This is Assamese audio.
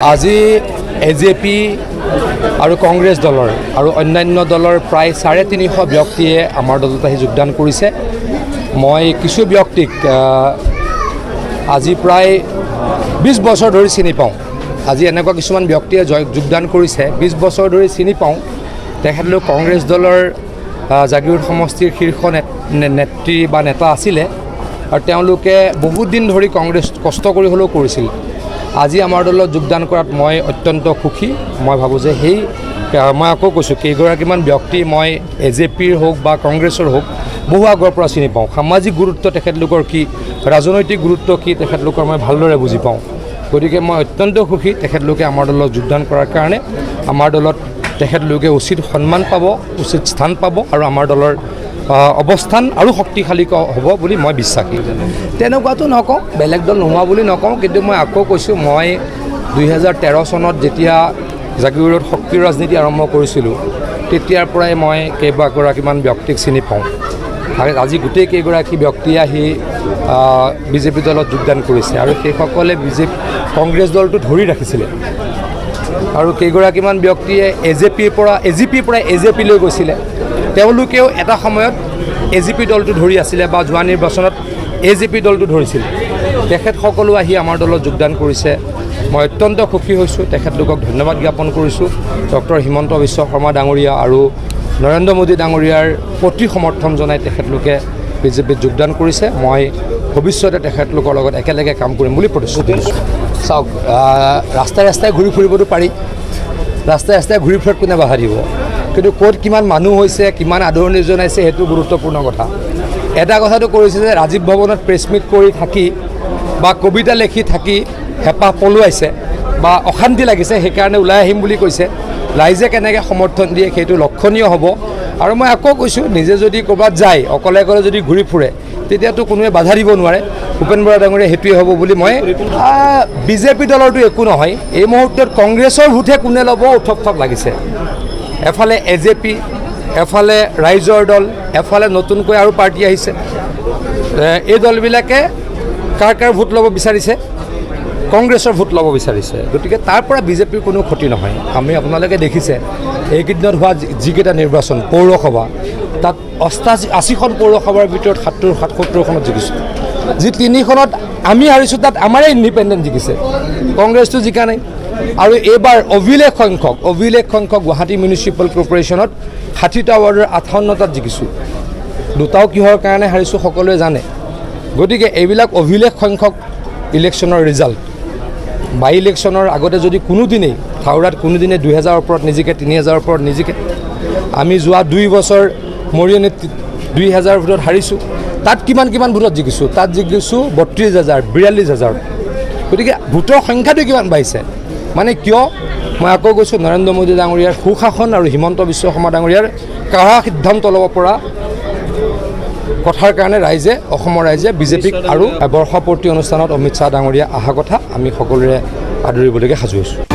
আজি এজেপি আৰু কংগ্ৰেছ দলৰ আৰু অন্যান্য দলৰ প্ৰায় 350 ব্যক্তিয়ে আমাৰ দলত আহি যোগদান কৰিছে। মই কিছু ব্যক্তিক আজি প্ৰায় 20 বছৰ ধৰি চিনি পাওঁ। আজি এনেকুৱা কিছুমান ব্যক্তিয়ে যোগদান কৰিছে 20 বছৰ ধৰি চিনি পাওঁ। তেখেতলোক কংগ্ৰেছ দলৰ জাগিৰোড সমষ্টিৰ শীৰ্ষ নেত্ৰী বা নেতা আছিলে আৰু তেওঁলোকে বহুত দিন ধৰি কংগ্ৰেছ কষ্ট কৰি হ'লেও কৰিছিল। আজি আমাৰ দলত যোগদান কৰাত মই অত্যন্ত সুখী। মই ভাবোঁ যে মই আকৌ কৈছোঁ কেইগৰাকীমান ব্যক্তি মই এজেপিৰ হওক বা কংগ্ৰেছৰ হওক বহু আগৰ পৰা চিনি পাওঁ। সামাজিক গুৰুত্ব তেখেতলোকৰ কি, ৰাজনৈতিক গুৰুত্ব কি তেখেতলোকৰ মই ভালদৰে বুজি পাওঁ। গতিকে মই অত্যন্ত সুখী তেখেতলোকে আমাৰ দলত যোগদান কৰাৰ কাৰণে। আমাৰ দলত তেখেতলোকে উচিত সন্মান পাব, উচিত স্থান পাব আৰু আমাৰ দলৰ অৱস্থান আৰু শক্তিশালী হ'ব বুলি মই বিশ্বাসী। তেনেকুৱাটো নকওঁ, বেলেগ দল নোহোৱা বুলি নকওঁ, কিন্তু মই আকৌ কৈছোঁ মই 2013 চনত যেতিয়া জাগিৰোডত শক্তিৰ ৰাজনীতি আৰম্ভ কৰিছিলোঁ তেতিয়াৰ পৰাই মই কেইবাগৰাকীমান ব্যক্তিক চিনি পাওঁ। আজি গোটেই কেইগৰাকী ব্যক্তিয়ে আহি বিজেপি দলত যোগদান কৰিছে আৰু সেইসকলে কংগ্ৰেছ দলটো ধৰি ৰাখিছিলে আৰু কেইগৰাকীমান ব্যক্তিয়ে এজেপিৰ পৰা এজেপিলৈ গৈছিলে। তেওঁলোকেও এটা সময়ত এজেপি দলটো ধৰি আছিলে বা যোৱা নিৰ্বাচনত এজেপি দলটো ধৰিছিল। তেখেতসকলো আহি আমাৰ দলত যোগদান কৰিছে। মই অত্যন্ত সুখী হৈছোঁ, তেখেতলোকক ধন্যবাদ জ্ঞাপন কৰিছোঁ। ডক্টৰ হিমন্ত বিশ্ব শৰ্মা ডাঙৰীয়া আৰু নৰেন্দ্ৰ মোদী ডাঙৰীয়াৰ প্ৰতি সমৰ্থন জনাই তেখেতলোকে বিজেপিত যোগদান কৰিছে। মই ভৱিষ্যতে তেখেতলোকৰ লগত একেলগে কাম কৰিম বুলি প্ৰতিশ্ৰুতি দিছোঁ। চাওক, ৰাস্তাই ৰাস্তাই ঘূৰি ফুৰিবতো পাৰি, ৰাস্তাই ৰাস্তাই ঘূৰি ফুৰাত কোনে বাধা দিব, কিন্তু ক'ত কিমান মানুহ হৈছে, কিমান আদৰণি জনাইছে সেইটো গুৰুত্বপূৰ্ণ কথা। এটা কথাটো কৰিছে যে ৰাজীৱ ভৱনত প্ৰেছ মিট কৰি থাকি বা কবিতা লিখি থাকি হেঁপাহ পলুৱাইছে বা অশান্তি লাগিছে, সেইকাৰণে ওলাই আহিম বুলি কৈছে। ৰাইজে কেনেকৈ সমৰ্থন দিয়ে সেইটো লক্ষণীয় হ'ব। আৰু মই আকৌ কৈছোঁ, নিজে যদি ক'ৰবাত যায় অকলে অকলে যদি ঘূৰি ফুৰে তেতিয়াতো কোনোৱে বাধা দিব নোৱাৰে। ভূপেন বৰা ডাঙৰীয়া সেইটোৱে হ'ব বুলি মই বিজেপি দলৰটো একো নহয়। এই মুহূৰ্তত কংগ্ৰেছৰ ভোটহে কোনে ল'ব উথপ লাগিছে। এফালে এজেপি, এফালে ৰাইজৰ দল, এফালে নতুনকৈ আৰু পাৰ্টি আহিছে। এই দলবিলাকে কাৰ ভোট ল'ব বিচাৰিছে? কংগ্ৰেছৰ ভোট ল'ব বিচাৰিছে। গতিকে তাৰ পৰা বিজেপিৰ কোনো ক্ষতি নহয়। আমি আপোনালোকে দেখিছে এইকেইদিনত হোৱা যিকেইটা নিৰ্বাচন পৌৰসভা, তাত 80খন পৌৰসভাৰ ভিতৰত 77খনত জিকিছোঁ। যি 3খনত আমি হাৰিছোঁ তাত আমাৰে ইণ্ডিপেণ্ডেণ্ট জিকিছে, কংগ্ৰেছটো জিকা নাই। আৰু এইবাৰ অভিলেখ সংখ্যক গুৱাহাটী মিউনিচিপেল কৰ্প'ৰেশ্যনত 60টা ৱাৰ্ডৰ 58টাত জিকিছোঁ। দুটাও কিহৰ কাৰণে হাৰিছোঁ সকলোৱে জানে। গতিকে এইবিলাক অভিলেখ সংখ্যক ইলেকশ্যনৰ ৰিজাল্ট। বাই ইলেকশ্যনৰ আগতে যদি কোনোদিনেই থাউৰাত কোনোদিনে 2000ৰ ওপৰত নিজিকে, 3000ৰ ওপৰত নিজিকে। আমি যোৱা 2 বছৰ মৰিয়নীত 2000 ভোটত হাৰিছোঁ। তাত কিমান ভোটত জিকিছোঁ? তাত জিকিছোঁ 32,000, 42,000। গতিকে ভোটৰ সংখ্যাটো কিমান বাঢ়িছে? মানে কিয়? মই আকৌ কৈছোঁ, নৰেন্দ্ৰ মোদী ডাঙৰীয়াৰ সুশাসন আৰু হিমন্ত বিশ্ব শৰ্মা ডাঙৰীয়াৰ কাঢ়া সিদ্ধান্ত ল'ব পৰা কথাৰ কাৰণে অসমৰ ৰাইজে বিজেপিক আৰু বৰ্ষপূৰ্তি অনুষ্ঠানত অমিত শ্বাহ ডাঙৰীয়া অহা কথা আমি সকলোৰে আদৰিবলৈকে সাজু হৈছোঁ।